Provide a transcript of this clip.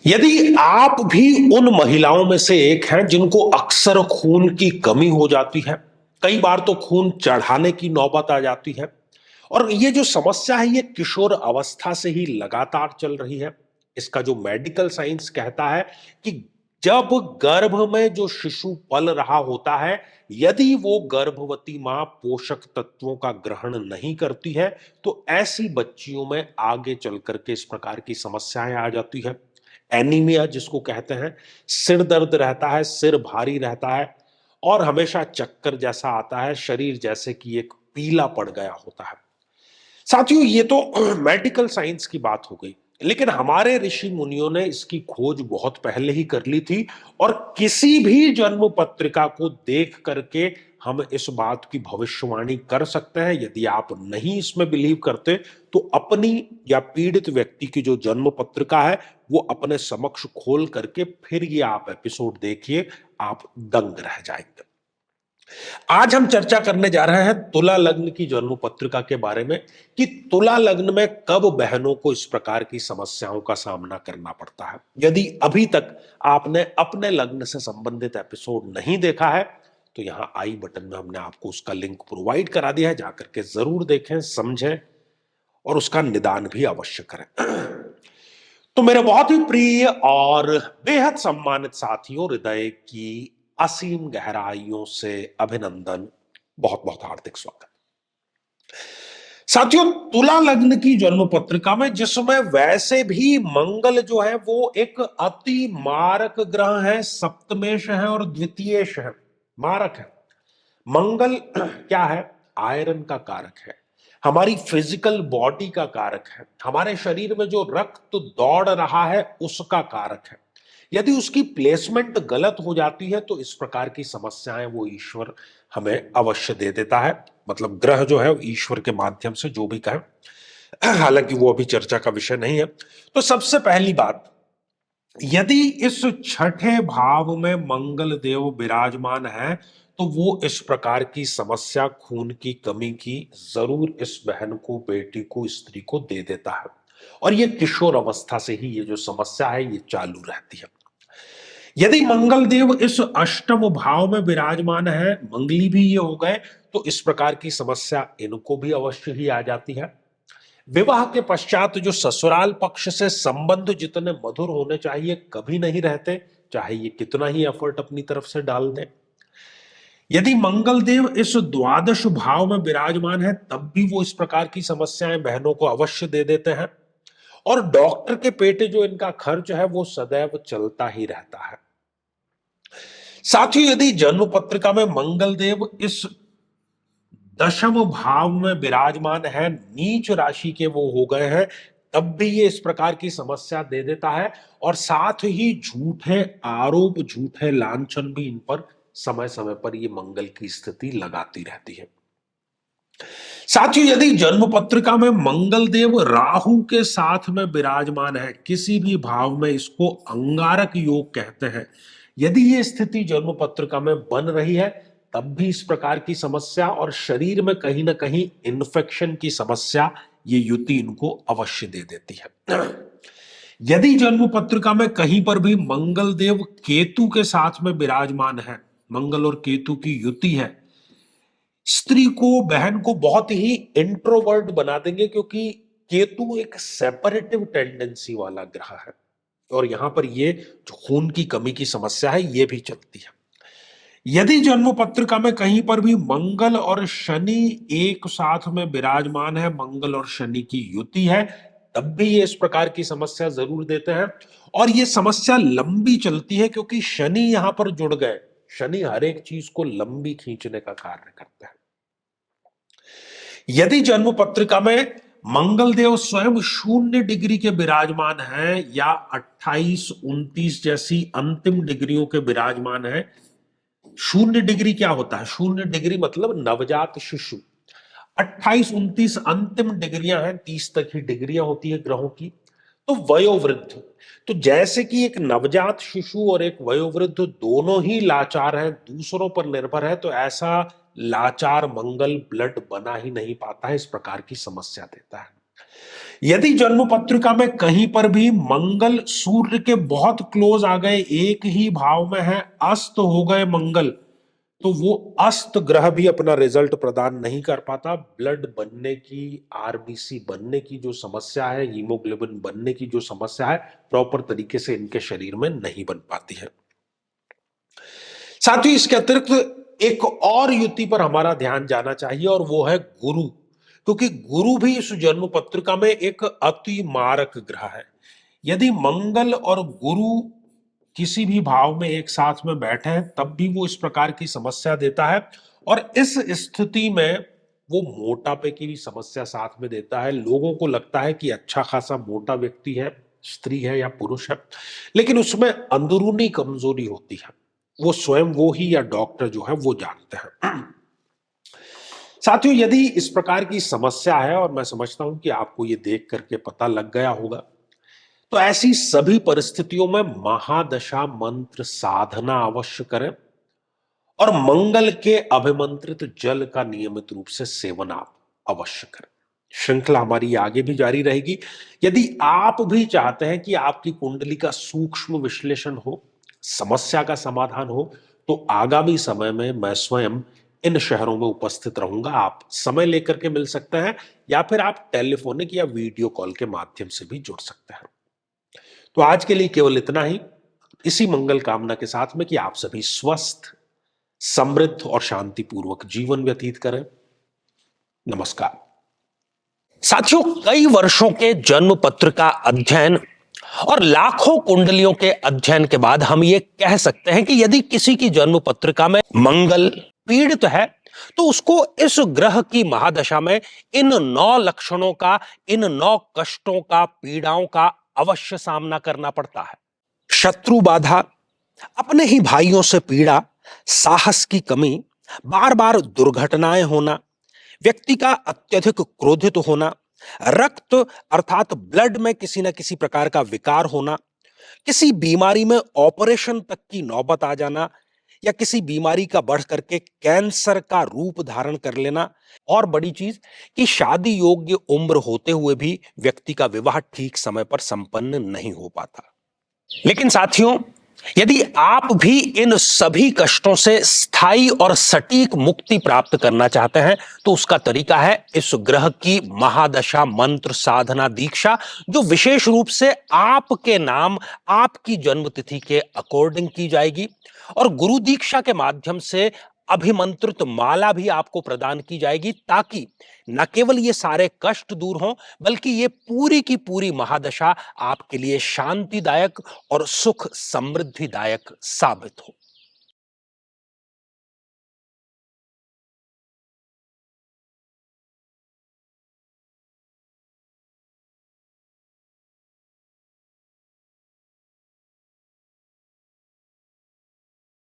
यदि आप भी उन महिलाओं में से एक हैं जिनको अक्सर खून की कमी हो जाती है, कई बार तो खून चढ़ाने की नौबत आ जाती है और ये जो समस्या है ये किशोर अवस्था से ही लगातार चल रही है। इसका जो मेडिकल साइंस कहता है कि जब गर्भ में जो शिशु पल रहा होता है, यदि वो गर्भवती मां पोषक तत्वों का ग्रहण नहीं करती है, तो ऐसी बच्चियों में आगे चल करके इस प्रकार की समस्याएं आ जाती है। एनीमिया जिसको कहते हैं, सिर दर्द रहता है, सिर भारी रहता है और हमेशा चक्कर जैसा आता है, शरीर जैसे कि एक पीला पड़ गया होता है। साथियों, ये तो मेडिकल साइंस की बात हो गई, लेकिन हमारे ऋषि मुनियों ने इसकी खोज बहुत पहले ही कर ली थी और किसी भी जन्म पत्रिका को देख करके हम इस बात की भविष्यवाणी कर सकते हैं। यदि आप नहीं इसमें बिलीव करते तो अपनी या पीड़ित व्यक्ति की जो जन्म पत्रिका है वो अपने समक्ष खोल करके फिर ये आप एपिसोड देखिए, आप दंग रह जाएंगे। आज हम चर्चा करने जा रहे हैं तुला लग्न की जन्म पत्रिका के बारे में कि तुला लग्न में कब बहनों को इस प्रकार की समस्याओं का सामना करना पड़ता है। यदि अभी तक आपने अपने लग्न से संबंधित एपिसोड नहीं देखा है तो यहां आई बटन में हमने आपको उसका लिंक प्रोवाइड करा दिया है, जाकर के जरूर देखें, समझें और उसका निदान भी अवश्य करें। तो मेरे बहुत ही प्रिय और बेहद सम्मानित साथियों, हृदय की असीम गहराइयों से अभिनंदन, बहुत बहुत हार्दिक स्वागत। साथियों, तुला लग्न की जन्म पत्रिका में जिसमें वैसे भी मंगल जो है वो एक अति मारक ग्रह है, सप्तमेश है और द्वितीयेश है, मारक है। मंगल क्या है? आयरन का कारक है, हमारी फिजिकल बॉडी का कारक है, हमारे शरीर में जो रक्त दौड़ रहा है उसका कारक है। यदि उसकी प्लेसमेंट गलत हो जाती है तो इस प्रकार की समस्याएं वो ईश्वर हमें अवश्य दे देता है। मतलब ग्रह जो है ईश्वर के माध्यम से, जो भी कहें, हालांकि वो अभी चर्चा का विषय नहीं है। तो सबसे पहली बात, यदि इस छठे भाव में मंगल देव विराजमान है तो वो इस प्रकार की समस्या, खून की कमी की, जरूर इस बहन को, बेटी को, स्त्री को दे देता है और ये किशोर अवस्था से ही ये जो समस्या है ये चालू रहती है। यदि मंगल देव इस अष्टम भाव में विराजमान है, मंगली भी ये हो गए, तो इस प्रकार की समस्या इनको भी अवश्य ही आ जाती है। विवाह के पश्चात जो ससुराल पक्ष से संबंध जितने मधुर होने चाहिए कभी नहीं रहते, चाहे ये कितना ही एफर्ट अपनी तरफ से डाल दें। यदि मंगल देव इस द्वादश भाव में विराजमान है तब भी वो इस प्रकार की समस्याएं बहनों को अवश्य दे देते हैं और डॉक्टर के पेटे जो इनका खर्च है वो सदैव चलता ही रहता है। साथ ही यदि जन्म पत्रिका में मंगल देव इस दशम भाव में विराजमान है, नीच राशि के वो हो गए हैं, तब भी ये इस प्रकार की समस्या दे देता है और साथ ही झूठे आरोप, झूठे लांछन भी इन पर समय समय पर ये मंगल की स्थिति लगाती रहती है। साथ ही यदि जन्म पत्रिका में मंगल देव राहु के साथ में विराजमान है, किसी भी भाव में, इसको अंगारक योग कहते हैं, यदि ये स्थिति जन्म पत्रिका में बन रही है तब भी इस प्रकार की समस्या और शरीर में कहीं ना कहीं इन्फेक्शन की समस्या ये युति इनको अवश्य दे देती है। यदि जन्म पत्रिका में कहीं पर भी मंगल देव केतु के साथ में विराजमान है, मंगल और केतु की युति है, स्त्री को, बहन को बहुत ही इंट्रोवर्ट बना देंगे, क्योंकि केतु एक सेपरेटिव टेंडेंसी वाला ग्रह है और यहां पर ये जो खून की कमी की समस्या है ये भी चलती है। यदि जन्म पत्रिका में कहीं पर भी मंगल और शनि एक साथ में विराजमान है, मंगल और शनि की युति है, तब भी ये इस प्रकार की समस्या जरूर देते हैं और ये समस्या लंबी चलती है क्योंकि शनि यहां पर जुड़ गए। शनि हर एक चीज को लंबी खींचने का कार्य करता है। यदि जन्म पत्रिका में मंगल देव स्वयं 0 डिग्री के विराजमान है या 28, 29 जैसी अंतिम डिग्रियों के विराजमान है। 0 डिग्री क्या होता है? 0 डिग्री मतलब नवजात शिशु। 28, 29 अंतिम डिग्रियां हैं, 30 तक ही डिग्रियां होती है ग्रहों की। तो वयोवृद्ध, तो जैसे कि एक नवजात शिशु और एक वयोवृद्ध दोनों ही लाचार हैं, दूसरों पर निर्भर है, तो ऐसा लाचार मंगल ब्लड बना ही नहीं पाता है, इस प्रकार की समस्या देता है। यदि जन्म पत्रिका में कहीं पर भी मंगल सूर्य के बहुत क्लोज आ गए, एक ही भाव में है, अस्त हो गए मंगल, तो वो अस्त ग्रह भी अपना रिजल्ट प्रदान नहीं कर पाता। ब्लड बनने की, आरबीसी बनने की जो समस्या है, हीमोग्लोबिन बनने की जो समस्या है, प्रॉपर तरीके से इनके शरीर में नहीं बन पाती है। साथ ही इसके अतिरिक्त एक और युति पर हमारा ध्यान जाना चाहिए और वो है गुरु, क्योंकि गुरु भी इस जन्म पत्रिका में एक अति मारक ग्रह है। यदि मंगल और गुरु किसी भी भाव में एक साथ में बैठे हैं तब भी वो इस प्रकार की समस्या देता है, और इस स्थिति में वो मोटापे की भी समस्या साथ में देता है। लोगों को लगता है कि अच्छा खासा मोटा व्यक्ति है, स्त्री है या पुरुष है, लेकिन उसमें अंदरूनी कमजोरी होती है, वो स्वयं वो ही या डॉक्टर जो है वो जानते हैं। साथियों, यदि इस प्रकार की समस्या है, और मैं समझता हूं कि आपको ये देख करके पता लग गया होगा, तो ऐसी सभी परिस्थितियों में महादशा मंत्र साधना अवश्य करें और मंगल के अभिमंत्रित जल का नियमित रूप से सेवन आप अवश्य करें। श्रृंखला हमारी आगे भी जारी रहेगी। यदि आप भी चाहते हैं कि आपकी कुंडली का सूक्ष्म विश्लेषण हो, समस्या का समाधान हो, तो आगामी समय में मैं स्वयं इन शहरों में उपस्थित रहूंगा। आप समय लेकर के मिल सकते हैं या फिर आप टेलीफोनिक या वीडियो कॉल के माध्यम से भी जुड़ सकते हैं। तो आज के लिए केवल इतना ही, इसी मंगल कामना के साथ में कि आप सभी स्वस्थ, समृद्ध और शांतिपूर्वक जीवन व्यतीत करें। नमस्कार। साथियों, कई वर्षों के जन्म पत्र का अध्ययन और लाखों कुंडलियों के अध्ययन के बाद हम ये कह सकते हैं कि यदि किसी की जन्म पत्रिका में मंगल पीड़ित है तो उसको इस ग्रह की महादशा में इन 9 लक्षणों का, इन 9 कष्टों का, पीड़ाओं का अवश्य सामना करना पड़ता है। शत्रु बाधा, अपने ही भाइयों से पीड़ा, साहस की कमी, बार बार दुर्घटनाएं होना, व्यक्ति का अत्यधिक क्रोधित होना, रक्त अर्थात ब्लड में किसी न किसी प्रकार का विकार होना, किसी बीमारी में ऑपरेशन तक की नौबत आ जाना, या किसी बीमारी का बढ़ करके कैंसर का रूप धारण कर लेना, और बड़ी चीज कि शादी योग्य उम्र होते हुए भी व्यक्ति का विवाह ठीक समय पर संपन्न नहीं हो पाता। लेकिन साथियों, यदि आप भी इन सभी कष्टों से स्थायी और सटीक मुक्ति प्राप्त करना चाहते हैं तो उसका तरीका है इस ग्रह की महादशा मंत्र साधना दीक्षा, जो विशेष रूप से आपके नाम, आपकी जन्मतिथि के अकॉर्डिंग की जाएगी, और गुरु दीक्षा के माध्यम से अभिमंत्रित माला भी आपको प्रदान की जाएगी, ताकि न केवल ये सारे कष्ट दूर हों बल्कि ये पूरी की पूरी महादशा आपके लिए शांतिदायक और सुख समृद्धिदायक साबित हो।